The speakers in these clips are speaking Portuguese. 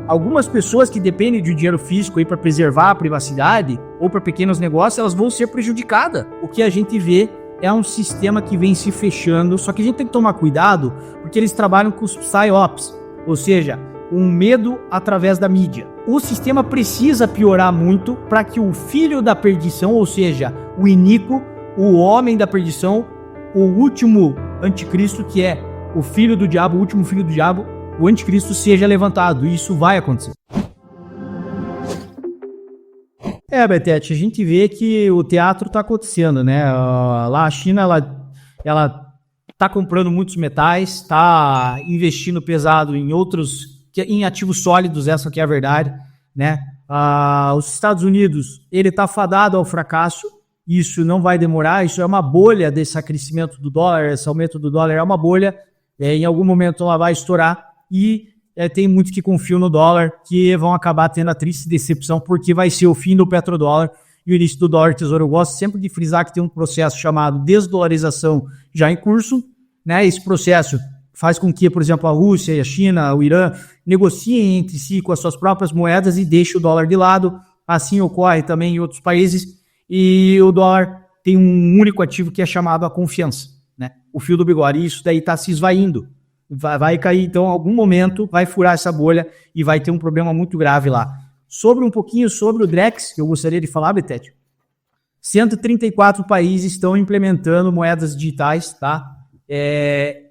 algumas pessoas que dependem de um dinheiro físico aí para preservar a privacidade ou para pequenos negócios, elas vão ser prejudicadas. O que a gente vê é um sistema que vem se fechando, só que a gente tem que tomar cuidado porque eles trabalham com os PSYOPs, ou seja, um medo através da mídia. O sistema precisa piorar muito para que o filho da perdição, ou seja, o iníquo, o homem da perdição, o último anticristo, que é o filho do diabo, o último filho do diabo, o anticristo seja levantado. E isso vai acontecer. Betete, a gente vê que o teatro está acontecendo, né? Lá a China, ela está comprando muitos metais, está investindo pesado em ativos sólidos, essa que é a verdade, né? Os Estados Unidos, ele está fadado ao fracasso, isso não vai demorar, isso é uma bolha desse crescimento do dólar, esse aumento do dólar é uma bolha, em algum momento ela vai estourar e tem muitos que confiam no dólar, que vão acabar tendo a triste decepção, porque vai ser o fim do petrodólar e o início do dólar tesouro. Eu gosto sempre de frisar que tem um processo chamado desdolarização já em curso, né? Esse processo faz com que, por exemplo, a Rússia, a China, o Irã negociem entre si com as suas próprias moedas e deixem o dólar de lado. Assim ocorre também em outros países e o dólar tem um único ativo que é chamado a confiança, né? O fio do bigode. E isso daí está se esvaindo. Vai cair, então, em algum momento, vai furar essa bolha e vai ter um problema muito grave lá. Um pouquinho sobre o Drex, que eu gostaria de falar, Betete. 134 países estão implementando moedas digitais, tá?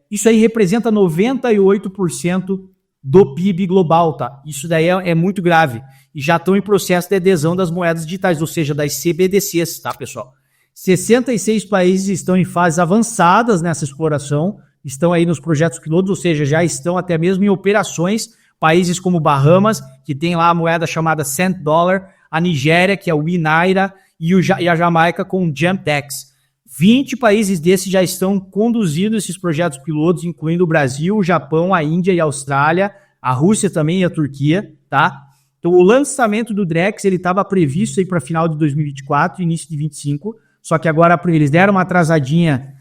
Isso aí representa 98% do PIB global, tá? Isso daí é muito grave. E já estão em processo de adesão das moedas digitais, ou seja, das CBDCs, tá, pessoal? 66 países estão em fases avançadas nessa exploração, estão aí nos projetos pilotos, ou seja, já estão até mesmo em operações. Países como Bahamas, que tem lá a moeda chamada Cent Dollar, a Nigéria, que é o Naira, e a Jamaica com o Jamtex. 20 países desses já estão conduzindo esses projetos pilotos, incluindo o Brasil, o Japão, a Índia e a Austrália, a Rússia também e a Turquia, tá? Então, o lançamento do Drex, ele estava previsto aí para final de 2024, início de 2025, só que agora eles deram uma atrasadinha,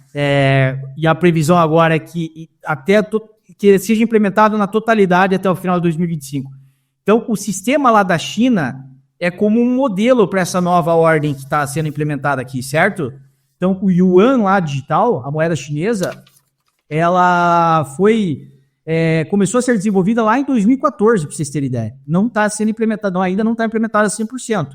e a previsão agora é que que seja implementado na totalidade até o final de 2025. Então, o sistema lá da China é como um modelo para essa nova ordem que está sendo implementada aqui, certo? Então, o Yuan lá digital, a moeda chinesa, ela começou a ser desenvolvida lá em 2014, para vocês terem ideia. Não está sendo implementada, ainda não está implementada 100%.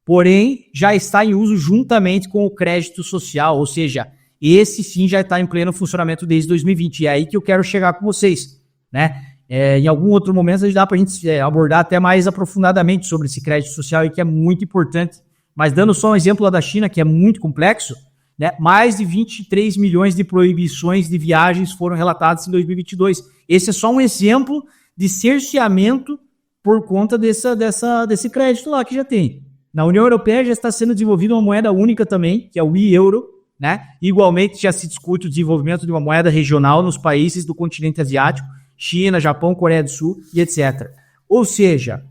Porém, já está em uso juntamente com o crédito social, ou seja, esse sim já está em pleno funcionamento desde 2020. E é aí que eu quero chegar com vocês, né? Em algum outro momento dá para a gente abordar até mais aprofundadamente sobre esse crédito social, e que é muito importante. Mas dando só um exemplo lá da China, que é muito complexo, né? Mais de 23 milhões de proibições de viagens foram relatadas em 2022. Esse é só um exemplo de cerceamento por conta desse crédito lá que já tem. Na União Europeia já está sendo desenvolvida uma moeda única também, que é o e-euro, né? Igualmente já se discute o desenvolvimento de uma moeda regional nos países do continente asiático, China, Japão, Coreia do Sul e etc. Ou seja,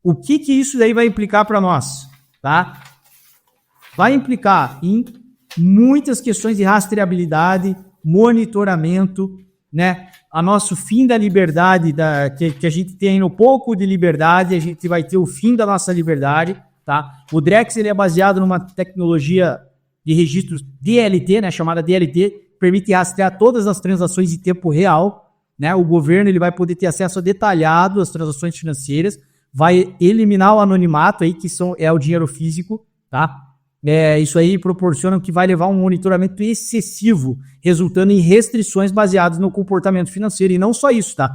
o que isso daí vai implicar para nós? Tá? Vai implicar em muitas questões de rastreabilidade, monitoramento, né? A nosso fim da liberdade, que a gente tem um pouco de liberdade, a gente vai ter o fim da nossa liberdade, tá? O Drex, ele é baseado numa tecnologia de registros DLT, né, chamada DLT, permite rastrear todas as transações em tempo real, né? O governo ele vai poder ter acesso detalhado às transações financeiras, vai eliminar o anonimato aí, que é o dinheiro físico, tá? Isso aí proporciona que vai levar um monitoramento excessivo, resultando em restrições baseadas no comportamento financeiro. E não só isso, tá?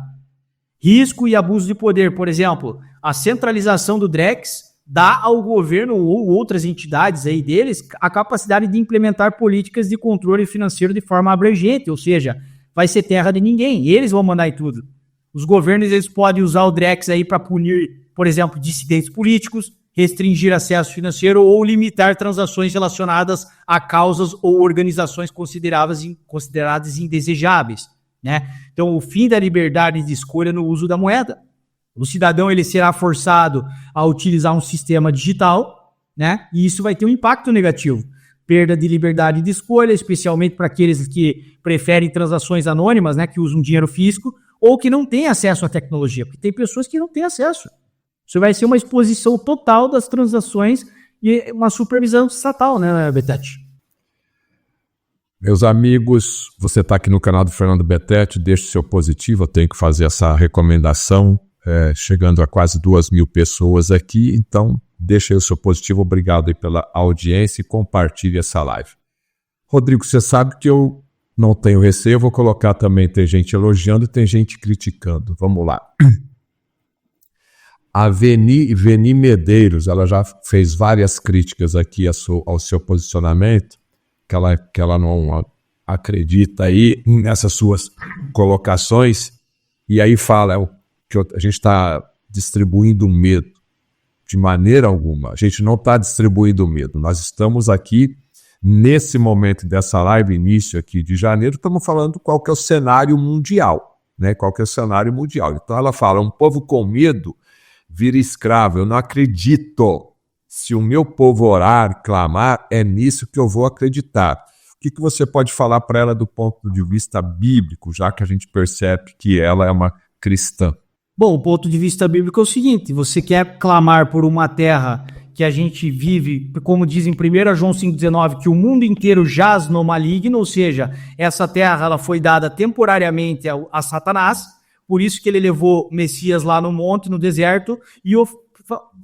Risco e abuso de poder, por exemplo, a centralização do Drex dá ao governo ou outras entidades aí deles a capacidade de implementar políticas de controle financeiro de forma abrangente, ou seja, vai ser terra de ninguém, eles vão mandar em tudo. Os governos eles podem usar o Drex aí para punir, por exemplo, dissidentes políticos, restringir acesso financeiro ou limitar transações relacionadas a causas ou organizações consideradas indesejáveis, né? Então, o fim da liberdade de escolha no uso da moeda. O cidadão ele será forçado a utilizar um sistema digital, né? E isso vai ter um impacto negativo. Perda de liberdade de escolha, especialmente para aqueles que preferem transações anônimas, né? Que usam dinheiro físico, ou que não têm acesso à tecnologia, porque tem pessoas que não têm acesso. Isso vai ser uma exposição total das transações e uma supervisão estatal, né, Betete? Meus amigos, você está aqui no canal do Fernando Betete, deixe seu positivo, eu tenho que fazer essa recomendação, chegando a quase 2.000 pessoas aqui, então deixe aí o seu positivo, obrigado aí pela audiência e compartilhe essa live. Rodrigo, você sabe que eu não tenho receio, eu vou colocar também, tem gente elogiando e tem gente criticando, vamos lá. A Veni Medeiros, ela já fez várias críticas aqui ao seu posicionamento, que ela não acredita aí nessas suas colocações, e aí fala que a gente está distribuindo medo. De maneira alguma, a gente não está distribuindo medo. Nós estamos aqui, nesse momento dessa live, início aqui de janeiro, estamos falando qual que é o cenário mundial, né? Qual que é o cenário mundial. Então ela fala, um povo com medo vira escravo. Eu não acredito. Se o meu povo orar, clamar, é nisso que eu vou acreditar. O que você pode falar para ela do ponto de vista bíblico, já que a gente percebe que ela é uma cristã? Bom, o ponto de vista bíblico é o seguinte, você quer clamar por uma terra que a gente vive, como diz em 1 João 5,19, que o mundo inteiro jaz no maligno, ou seja, essa terra ela foi dada temporariamente a Satanás, por isso que ele levou Messias lá no monte, no deserto, e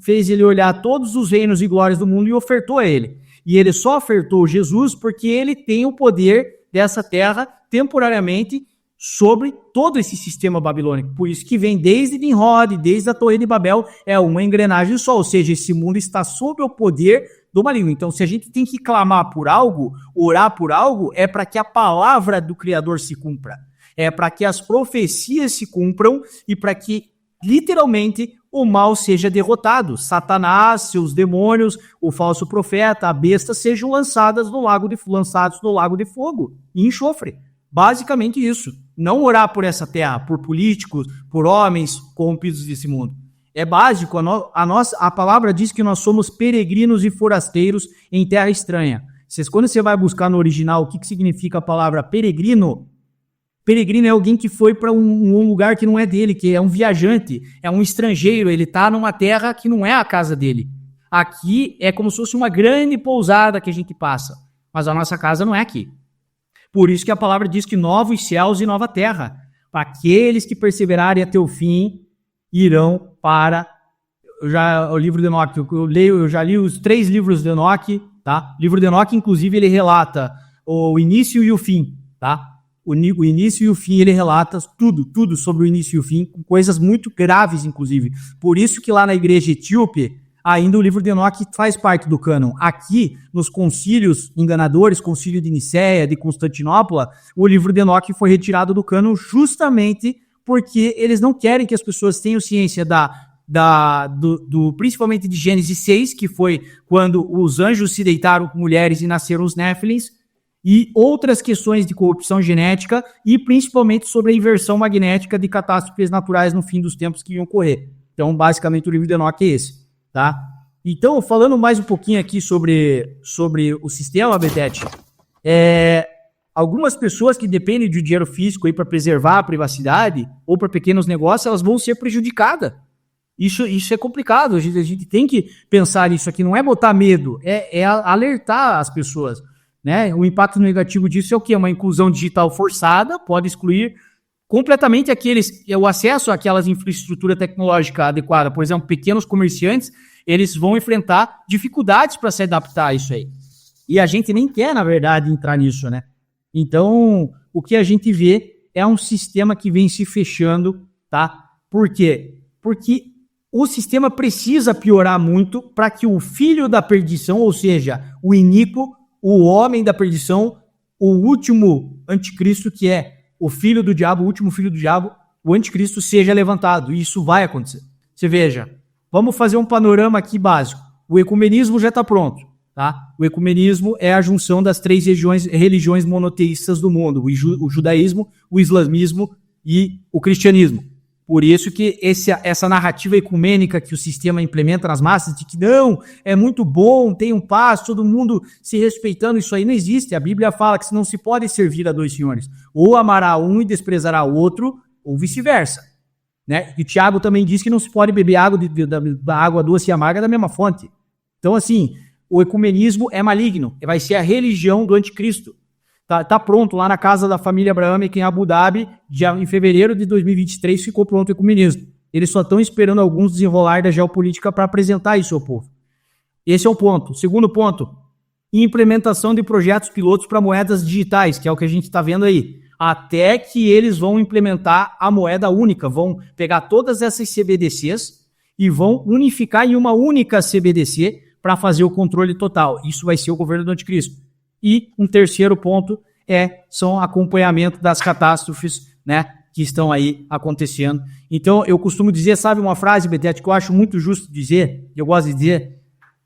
fez ele olhar todos os reinos e glórias do mundo e ofertou a ele. E ele só ofertou Jesus porque ele tem o poder dessa terra temporariamente sobre todo esse sistema babilônico. Por isso que vem desde Nimrod, desde a Torre de Babel, é uma engrenagem só, ou seja, esse mundo está sob o poder do maligno. Então, se a gente tem que clamar por algo, orar por algo, é para que a palavra do Criador se cumpra. É para que as profecias se cumpram e para que, literalmente, o mal seja derrotado. Satanás, seus demônios, o falso profeta, a besta sejam lançados no lago de fogo e enxofre. Basicamente isso. Não orar por essa terra, por políticos, por homens corrompidos desse mundo. É básico. A palavra diz que nós somos peregrinos e forasteiros em terra estranha. Quando você vai buscar no original o que significa a palavra peregrino, peregrino é alguém que foi para um lugar que não é dele, que é um viajante, é um estrangeiro, ele está numa terra que não é a casa dele. Aqui é como se fosse uma grande pousada que a gente passa, mas a nossa casa não é aqui. Por isso que a palavra diz que novos céus e nova terra, para aqueles que perseverarem até o fim, irão para o livro de Enoque. Eu já li os 3 livros de Enoque, tá? O livro de Enoque, inclusive, ele relata o início e o fim, tá? O início e o fim, ele relata tudo sobre o início e o fim, com coisas muito graves, inclusive. Por isso que lá na igreja etíope, ainda o livro de Enoque faz parte do cânon. Aqui, nos concílios enganadores, concílio de Nicéia, de Constantinopla, o livro de Enoque foi retirado do cânon justamente porque eles não querem que as pessoas tenham ciência principalmente de Gênesis 6, que foi quando os anjos se deitaram com mulheres e nasceram os Néfilins, e outras questões de corrupção genética e principalmente sobre a inversão magnética de catástrofes naturais no fim dos tempos que iam ocorrer. Então, basicamente, o livro de Enoque é esse, tá? Então, falando mais um pouquinho aqui sobre o sistema, Betete, algumas pessoas que dependem de dinheiro físico para preservar a privacidade ou para pequenos negócios, elas vão ser prejudicadas. Isso é complicado, a gente tem que pensar nisso aqui, não é botar medo, é alertar as pessoas. Né? O impacto negativo disso é o quê? Uma inclusão digital forçada, pode excluir completamente o acesso àquelas infraestrutura tecnológica adequada. Por exemplo, pequenos comerciantes, eles vão enfrentar dificuldades para se adaptar a isso aí. E a gente nem quer, na verdade, entrar nisso, né? Então, o que a gente vê é um sistema que vem se fechando, tá? Por quê? Porque o sistema precisa piorar muito para que o filho da perdição, ou seja, o iníquo, o homem da perdição, o último anticristo, que é o filho do diabo, o último filho do diabo, o anticristo seja levantado. E isso vai acontecer. Você veja, vamos fazer um panorama aqui básico. O ecumenismo já está pronto, tá? O ecumenismo é a junção das 3 religiões monoteístas do mundo, o judaísmo, o islamismo e o cristianismo. Por isso que essa narrativa ecumênica que o sistema implementa nas massas, de que não, é muito bom, tem um paz, todo mundo se respeitando, isso aí não existe. A Bíblia fala que não se pode servir a 2 senhores. Ou amará um e desprezará o outro, ou vice-versa. Né? E o Tiago também diz que não se pode beber água da água doce e amarga da mesma fonte. Então, assim, o ecumenismo é maligno, vai ser a religião do anticristo. Tá pronto, lá na casa da família Abrahâmica em Abu Dhabi, em fevereiro de 2023, ficou pronto o ecumenismo. Eles só estão esperando alguns desenrolar da geopolítica para apresentar isso ao povo. Esse é um ponto. Segundo ponto, implementação de projetos pilotos para moedas digitais, que é o que a gente está vendo aí. Até que eles vão implementar a moeda única, vão pegar todas essas CBDCs e vão unificar em uma única CBDC para fazer o controle total. Isso vai ser o governo do anticristo. E um terceiro ponto são acompanhamento das catástrofes, né, que estão aí acontecendo. Então, eu costumo dizer, sabe uma frase, Betete, que eu acho muito justo dizer, eu gosto de dizer,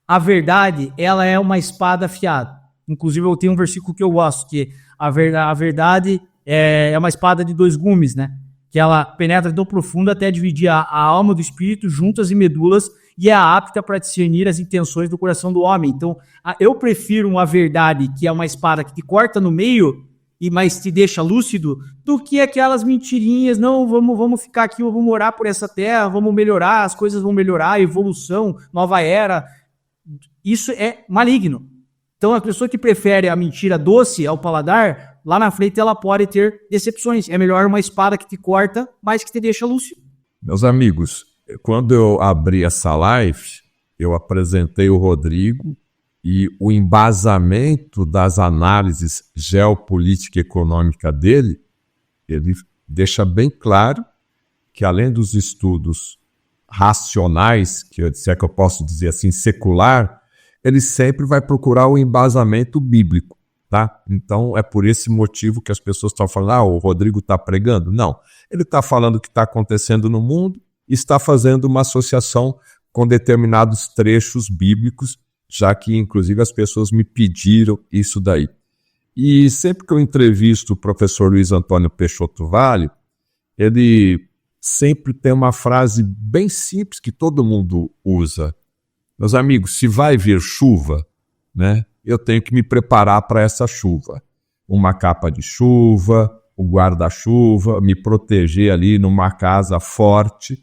a verdade, ela é uma espada afiada. Inclusive, eu tenho um versículo que eu gosto, que a verdade é uma espada de dois gumes, né? Que ela penetra tão profundo até dividir a alma do espírito, juntas e medulas, e é apta para discernir as intenções do coração do homem. Então, eu prefiro uma verdade que é uma espada que te corta no meio, mas te deixa lúcido, do que aquelas mentirinhas, não, vamos ficar aqui, vamos morar por essa terra, vamos melhorar, as coisas vão melhorar, evolução, nova era. Isso é maligno. Então, a pessoa que prefere a mentira doce ao paladar, lá na frente ela pode ter decepções. É melhor uma espada que te corta, mas que te deixa lúcido. Meus amigos, quando eu abri essa live, eu apresentei o Rodrigo e o embasamento das análises geopolítica e econômica dele, ele deixa bem claro que além dos estudos racionais, se é que eu posso dizer assim, secular, ele sempre vai procurar o embasamento bíblico, tá? Então, é por esse motivo que as pessoas estão falando, o Rodrigo está pregando. Não, ele está falando o que está acontecendo no mundo e está fazendo uma associação com determinados trechos bíblicos, já que, inclusive, as pessoas me pediram isso daí. E sempre que eu entrevisto o professor Luiz Antônio Peixoto Vale, ele sempre tem uma frase bem simples que todo mundo usa. Meus amigos, se vai vir chuva, né, eu tenho que me preparar para essa chuva. Uma capa de chuva, o guarda-chuva, me proteger ali numa casa forte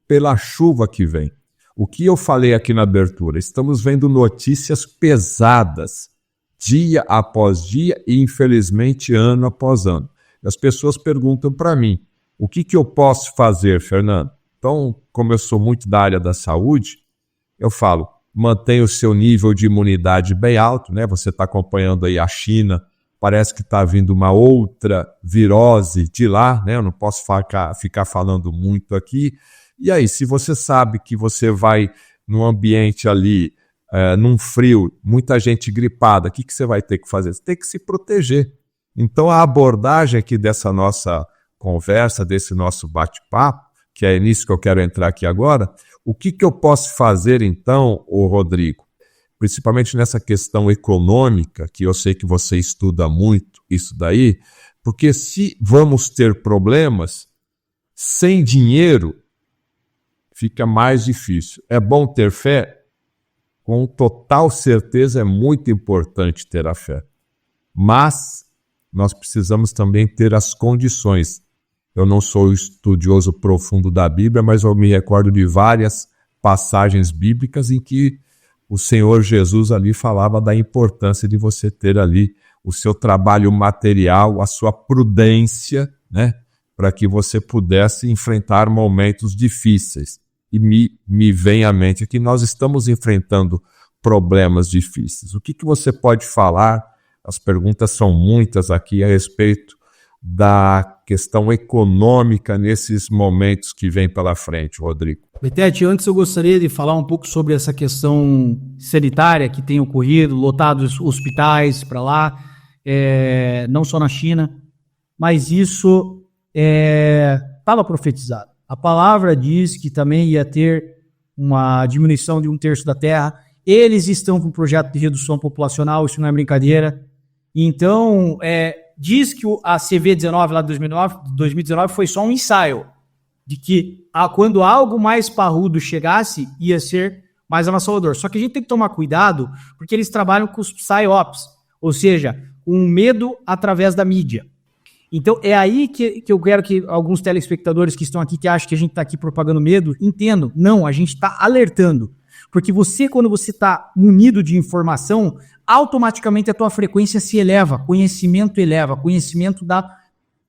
pela chuva que vem. O que eu falei aqui na abertura? Estamos vendo notícias pesadas, dia após dia e, infelizmente, ano após ano. As pessoas perguntam para mim, o que eu posso fazer, Fernando? Então, como eu sou muito da área da saúde, eu falo, mantenha o seu nível de imunidade bem alto, né? Você está acompanhando aí a China, parece que está vindo uma outra virose de lá, né? Eu não posso ficar falando muito aqui. E aí, se você sabe que você vai num ambiente ali, num frio, muita gente gripada, o que você vai ter que fazer? Você tem que se proteger. Então, a abordagem aqui dessa nossa conversa, desse nosso bate-papo, que é nisso que eu quero entrar aqui agora, o que eu posso fazer então, Rodrigo? Principalmente nessa questão econômica, que eu sei que você estuda muito isso daí, porque se vamos ter problemas, sem dinheiro, fica mais difícil. É bom ter fé? Com total certeza é muito importante ter a fé. Mas nós precisamos também ter as condições. Eu não sou estudioso profundo da Bíblia, mas eu me recordo de várias passagens bíblicas em que o Senhor Jesus ali falava da importância de você ter ali o seu trabalho material, a sua prudência, né, para que você pudesse enfrentar momentos difíceis. E me vem à mente que nós estamos enfrentando problemas difíceis. O que você pode falar? As perguntas são muitas aqui a respeito da questão econômica nesses momentos que vem pela frente, Rodrigo. Betete, antes eu gostaria de falar um pouco sobre essa questão sanitária que tem ocorrido, lotados hospitais para lá, não só na China, mas isso estava profetizado. A palavra diz que também ia ter uma diminuição de 1/3 da terra. Eles estão com um projeto de redução populacional, isso não é brincadeira. Então, diz que a CV19 lá de 2019 foi só um ensaio, de que quando algo mais parrudo chegasse, ia ser mais avassalador. Só que a gente tem que tomar cuidado, porque eles trabalham com os psyops, ou seja, com medo através da mídia. Então é aí que eu quero que alguns telespectadores que estão aqui, que acham que a gente está aqui propagando medo, entendam. Não, a gente está alertando. Porque quando você está munido de informação, automaticamente a tua frequência se eleva, conhecimento dá,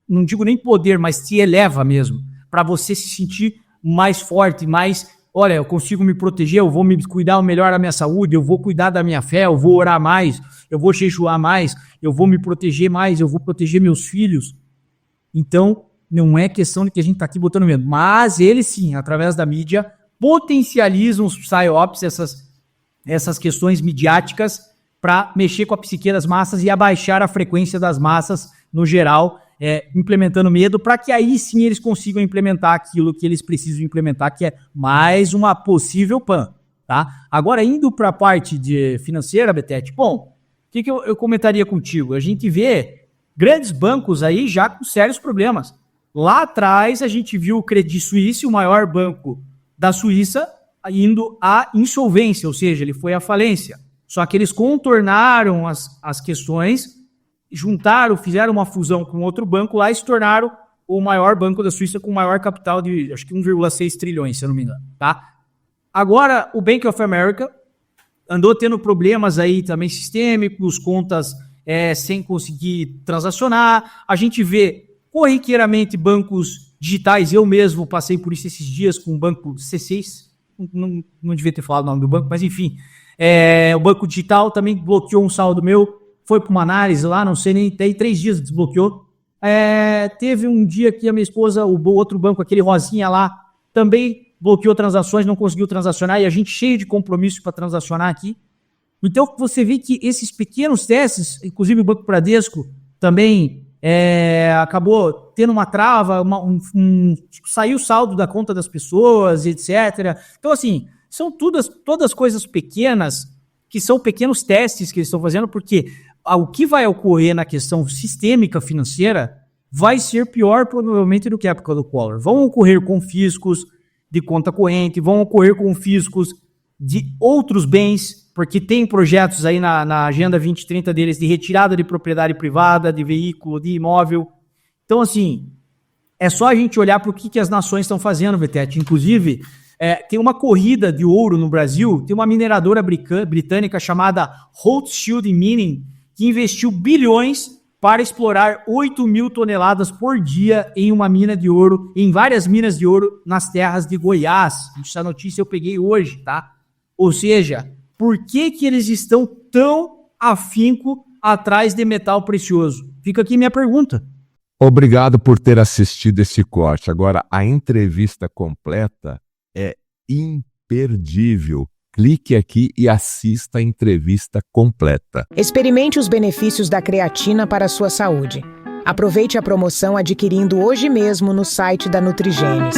não digo nem poder, mas te eleva mesmo, para você se sentir mais forte, olha, eu consigo me proteger, eu vou me cuidar melhor da minha saúde, eu vou cuidar da minha fé, eu vou orar mais, eu vou jejuar mais, eu vou me proteger mais, eu vou proteger meus filhos. Então, não é questão de que a gente está aqui botando medo, mas eles sim, através da mídia, potencializam os psyops, essas questões midiáticas, para mexer com a psique das massas e abaixar a frequência das massas no geral, implementando medo, para que aí sim eles consigam implementar aquilo que eles precisam implementar, que é mais uma possível PAN. Tá? Agora, indo para a parte financeira, Betete, bom, o que eu comentaria contigo? A gente vê grandes bancos aí já com sérios problemas. Lá atrás, a gente viu o Credit Suisse, o maior banco da Suíça, indo à insolvência, ou seja, ele foi à falência. Só que eles contornaram as questões, fizeram uma fusão com outro banco lá e se tornaram o maior banco da Suíça com o maior capital de, acho que 1,6 trilhões, se eu não me engano. Tá? Agora, o Bank of America andou tendo problemas aí também sistêmicos, contas sem conseguir transacionar. A gente vê corriqueiramente bancos digitais. Eu mesmo passei por isso esses dias com o banco C6. Não devia ter falado o nome do banco, mas enfim. O banco digital também bloqueou um saldo meu. Foi para uma análise lá, não sei nem, tem 3 dias desbloqueou. Teve um dia que a minha esposa, o outro banco, aquele rosinha lá, também bloqueou transações, não conseguiu transacionar, e a gente cheio de compromisso para transacionar aqui. Então, você vê que esses pequenos testes, inclusive o Banco Bradesco, também acabou tendo uma trava, saiu o saldo da conta das pessoas, etc. Então, assim, são todas coisas pequenas, que são pequenos testes que eles estão fazendo, porque o que vai ocorrer na questão sistêmica financeira vai ser pior, provavelmente, do que a época do Collor. Vão ocorrer confiscos de conta corrente, vão ocorrer confiscos de outros bens, porque tem projetos aí na Agenda 2030 deles de retirada de propriedade privada, de veículo, de imóvel. Então, assim, é só a gente olhar para o que as nações estão fazendo, Betete. Inclusive, tem uma corrida de ouro no Brasil, tem uma mineradora britânica chamada Rothschild Mining, que investiu bilhões para explorar 8.000 toneladas por dia em uma mina de ouro, em várias minas de ouro nas terras de Goiás. Essa notícia eu peguei hoje, tá? Ou seja, por que eles estão tão afinco atrás de metal precioso? Fica aqui minha pergunta. Obrigado por ter assistido esse corte. Agora, a entrevista completa é imperdível. Clique aqui e assista a entrevista completa. Experimente os benefícios da creatina para a sua saúde. Aproveite a promoção adquirindo hoje mesmo no site da Nutrigenes.